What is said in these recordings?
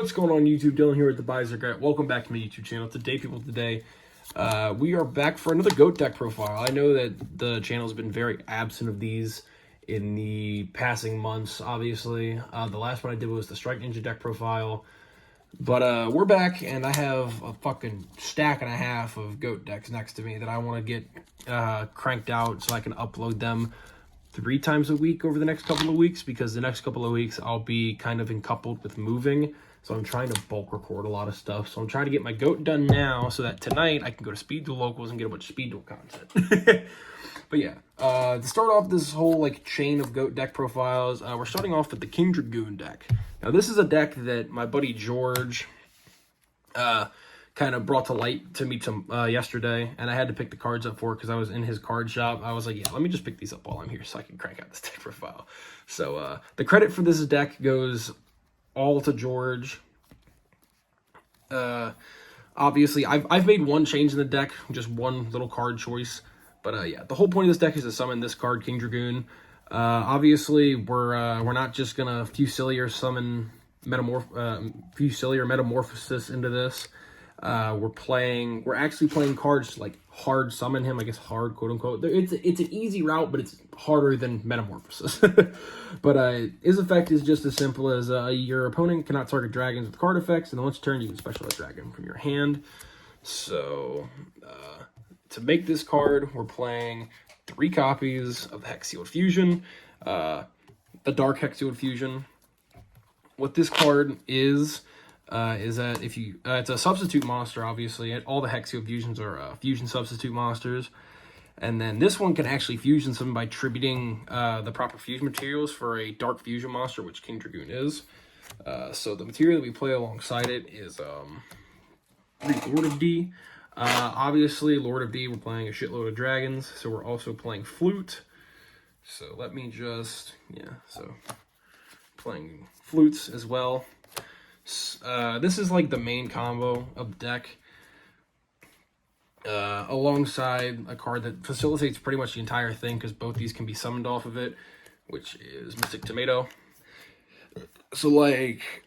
What's going on YouTube? Dylan here at TheByesRegret. Welcome back to my YouTube channel. Today, we are back for another GOAT deck profile. I know that the channel's been very absent of these in the passing months, obviously. The last one I did was the Strike Ninja deck profile. But we're back, and I have a fucking stack and a half of GOAT decks next to me that I want to get cranked out so I can upload them 3 times a week over the next couple of weeks, because the next couple of weeks I'll be kind of coupled with moving. So I'm trying to bulk record a lot of stuff. So I'm trying to get my GOAT done now so that tonight I can go to Speed Duel Locals and get a bunch of Speed Duel content. But yeah, to start off this whole chain of GOAT deck profiles, we're starting off with the King Dragoon deck. Now this is a deck that my buddy George kind of brought to light to me yesterday, and I had to pick the cards up for it because I was in his card shop. I was like, yeah, let me just pick these up while I'm here so I can crank out this deck profile. So the credit for this deck goes all to George. Obviously, I've made one change in the deck, just one little card choice. But yeah, the whole point of this deck is to summon this card, King Dragoon. Obviously, we're not just gonna Fusilier summon Fusilier Metamorphosis into this. We're actually playing cards like hard summon him, I guess hard, quote unquote. It's an easy route, but it's harder than Metamorphosis. But his effect is just as simple as your opponent cannot target dragons with card effects, and then once turn you can specialize dragon from your hand. So to make this card, we're playing 3 copies of the Hex Sealed Fusion, the Dark Hex Sealed Fusion. What this card is that if you it's a substitute monster, obviously. All the Hex Sealed Fusions are fusion substitute monsters. And then this one can actually fusion something by tributing the proper fusion materials for a dark fusion monster, which King Dragoon is. So the material that we play alongside it is Lord of D. Obviously, Lord of D, we're playing a shitload of dragons, so we're also playing Flute. So let me just, so playing flutes as well. This is like the main combo of the deck, alongside a card that facilitates pretty much the entire thing, because both these can be summoned off of it, which is Mystic Tomato. So like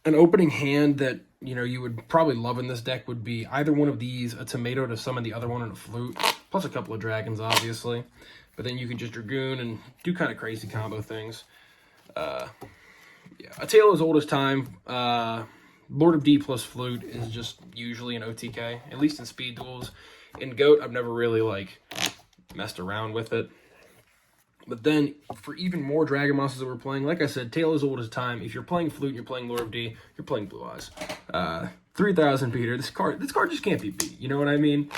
an opening hand that you would probably love in this deck would be either one of these, a tomato to summon the other one, and a flute, plus a couple of dragons, obviously. But then you can just Dragoon and do kind of crazy combo things. Yeah, a tale as old as time. Lord of D plus Flute is just usually an OTK, at least in Speed Duels. In GOAT, I've never really messed around with it. But then, for even more Dragon monsters that we're playing, like I said, tale as old as time. If you're playing Flute, you're playing Lord of D, you're playing Blue Eyes. 3,000 Peter. This card just can't be beat. You know what I mean?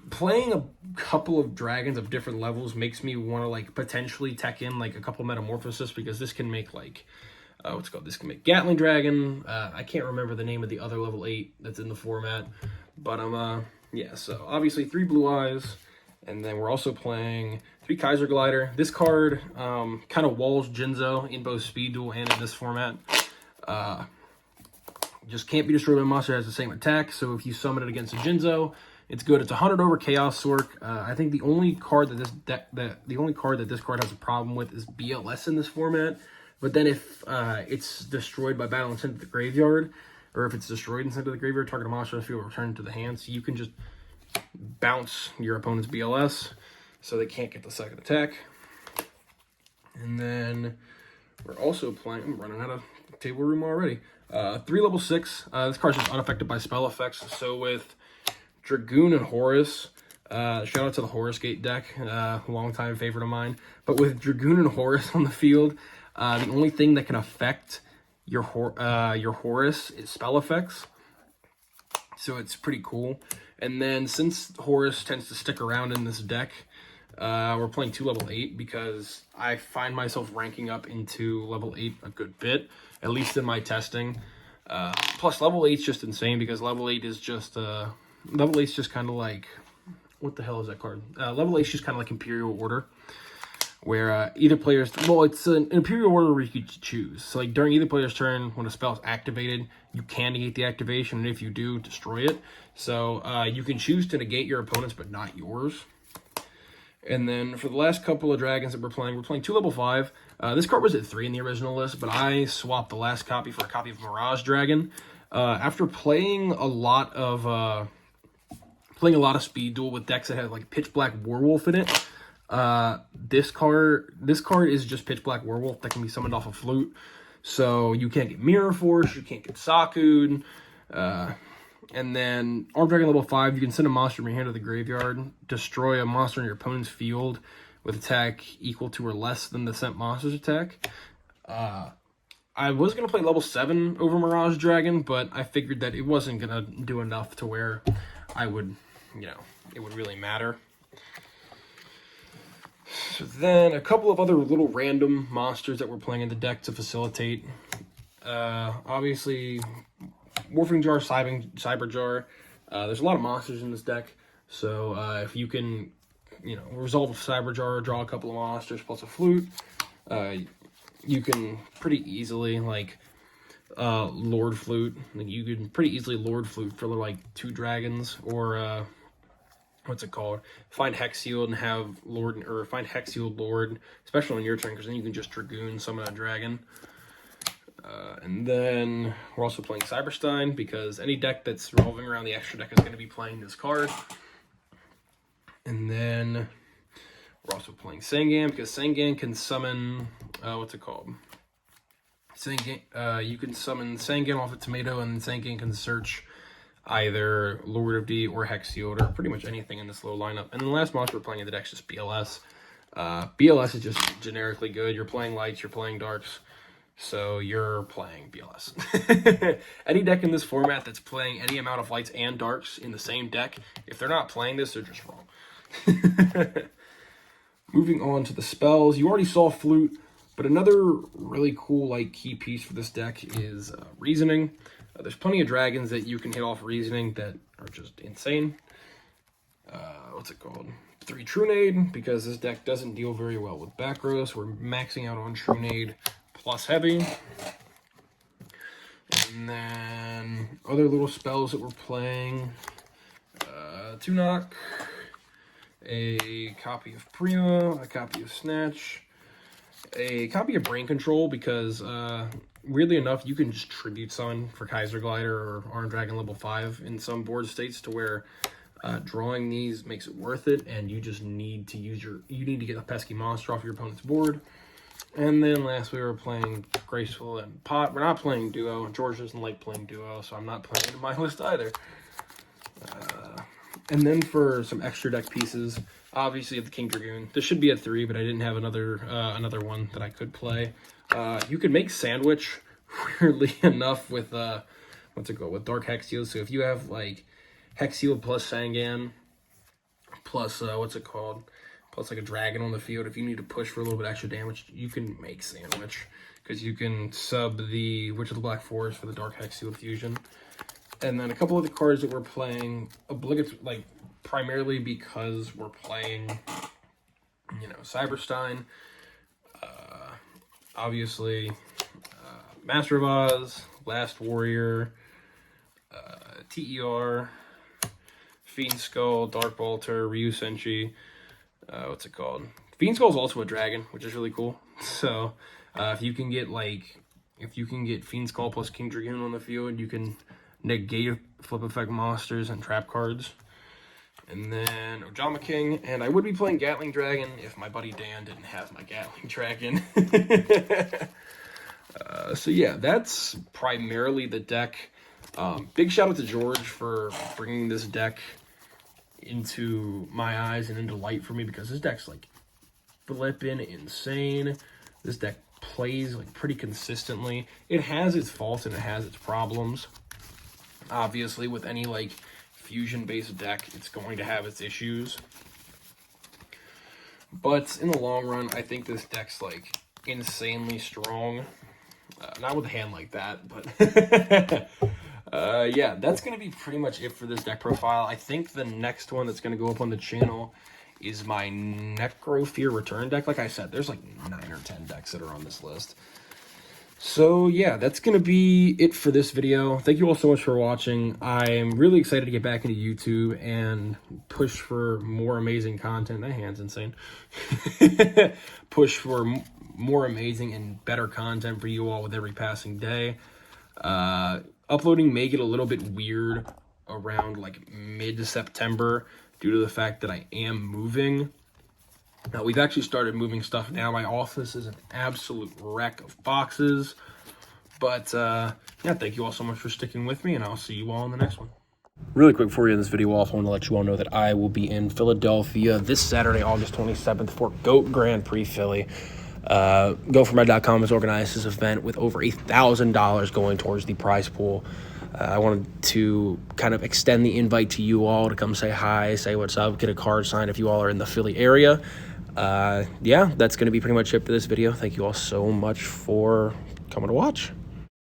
Playing a couple of dragons of different levels makes me want to potentially tech in a couple Metamorphosis, because this can make this can make Gatling Dragon. I can't remember the name of the other level 8 that's in the format, but yeah. So obviously 3 Blue Eyes, and then we're also playing 3 Kaiser Glider. This card kind of walls Jinzo in both Speed Duel and in this format. Just can't be destroyed by a monster that has the same attack. So if you summon it against a Jinzo, it's good. It's 100 over Chaos Sork. I think the only card that this card has a problem with is BLS in this format. But then if it's destroyed by battle and sent to the graveyard, or if it's destroyed and sent to the graveyard, target a monster on the field return to the hand. So you can just bounce your opponent's BLS, so they can't get the second attack. And then we're also playing. I'm running out of table room already. 3 level 6. This card's just unaffected by spell effects. So with Dragoon and Horus, shout out to the Horus Gate deck, long-time favorite of mine. But with Dragoon and Horus on the field, the only thing that can affect your Horus is spell effects. So it's pretty cool. And then since Horus tends to stick around in this deck, we're playing 2 level 8, because I find myself ranking up into level 8 a good bit, at least in my testing. Plus level 8's just insane, because level 8 is just level 8's just kind of like, what the hell is that card? Level 8's just kind of like Imperial Order, where either player's, it's an Imperial Order where you could choose. So during either player's turn, when a spell is activated, you can negate the activation, and if you do, destroy it. So you can choose to negate your opponent's, but not yours. And then for the last couple of dragons that we're playing 2 level 5. This card was at 3 in the original list, but I swapped the last copy for a copy of Mirage Dragon. After playing a lot of Speed Duel with decks that had like Pitch Black Werewolf in it, this card is just Pitch Black Werewolf that can be summoned off of Flute. So you can't get Mirror Force, you can't get Saku'd. And then Armed Dragon level 5, you can send a monster from your hand to the graveyard, destroy a monster in your opponent's field with attack equal to or less than the sent monster's attack. I was going to play level 7 over Mirage Dragon, but I figured that it wasn't going to do enough to where I would, it would really matter. So then a couple of other little random monsters that we're playing in the deck to facilitate. Obviously, Morphing Jar, Cyber Jar. There's a lot of monsters in this deck, so if you can, resolve a Cyber Jar, draw a couple of monsters plus a Flute, you can pretty easily Lord Flute. You can pretty easily Lord Flute for like 2 dragons, or what's it called? Find Hexield and have Lord, or find Hexield Lord, especially on your turn, because then you can just Dragoon summon a dragon. And then we're also playing Cyberstein, because any deck that's revolving around the extra deck is going to be playing this card. And then we're also playing Sangan, because Sangan can summon, what's it called? Sangan, you can summon Sangan off a tomato, and Sangan can search either Lord of D or Hexiod, or pretty much anything in this little lineup. And then the last monster we're playing in the deck is just BLS. BLS is just generically good. You're playing lights, you're playing darks. So you're playing BLS. Any deck in this format that's playing any amount of lights and darks in the same deck, if they're not playing this, they're just wrong. Moving on to the spells. You already saw Flute, but another really cool key piece for this deck is Reasoning. There's plenty of dragons that you can hit off Reasoning that are just insane. What's it called? 3 Trunade, because this deck doesn't deal very well with back row, so we're maxing out on Trunade plus heavy. And then other little spells that we're playing. 2 knock, a copy of Prima, a copy of Snatch, a copy of Brain Control, because weirdly enough, you can just tribute summon for Kaiser Glider or Armed Dragon level 5 in some board states, to where drawing these makes it worth it, and you just need to you need to get a pesky monster off your opponent's board. And then lastly, we're playing Graceful and Pot. We're not playing Duo. George doesn't like playing Duo, so I'm not playing it in my list either. And then for some extra deck pieces, obviously the King Dragoon. This should be at 3, but I didn't have another one that I could play. You could make Sandwich, weirdly enough, with with Dark Hexiod. So if you have Hexiod plus Sangan plus plus a dragon on the field, if you need to push for a little bit extra damage, you can make Sandwich, because you can sub the Witch of the Black Forest for the Dark Hexiod fusion. And then a couple of the cards that we're playing primarily because we're playing Cyberstein, obviously Master of Oz, Last Warrior, TER, Fiend Skull, Dark Bolter, Ryu Senshi. What's it called? Fiend Skull is also a dragon, which is really cool. So if you can get Fiend Skull plus King Dragoon on the field, you can negate flip effect monsters and trap cards. And then Ojama King, and I would be playing Gatling Dragon if my buddy Dan didn't have my Gatling Dragon. So yeah, that's primarily the deck. Big shout out to George for bringing this deck into my eyes and into light for me, because this deck's flipping insane. This deck plays pretty consistently. It has its faults and it has its problems. Obviously, with any fusion based deck, it's going to have its issues. But in the long run, I think this deck's insanely strong. Not with a hand like that, but yeah, that's going to be pretty much it for this deck profile. I think the next one that's going to go up on the channel is my Necrofear Return deck. Like I said, there's 9 or 10 decks that are on this list. So yeah, that's going to be it for this video. Thank you all so much for watching. I'm really excited to get back into YouTube and push for more amazing content. That hand's insane. Push for more amazing and better content for you all with every passing day. Uploading may get a little bit weird around like mid-September due to the fact that I am moving. Now, we've actually started moving stuff now. My office is an absolute wreck of boxes. But, yeah, thank you all so much for sticking with me, and I'll see you all in the next one. Really quick before we end this video off, I want to let you all know that I will be in Philadelphia this Saturday, August 27th for GOAT Grand Prix Philly. GoForMed.com has organized this event with over $1,000 going towards the prize pool. I wanted to kind of extend the invite to you all to come say hi, say what's up, get a card signed if you all are in the Philly area. Yeah, that's going to be pretty much it for this video. Thank you all so much for coming to watch.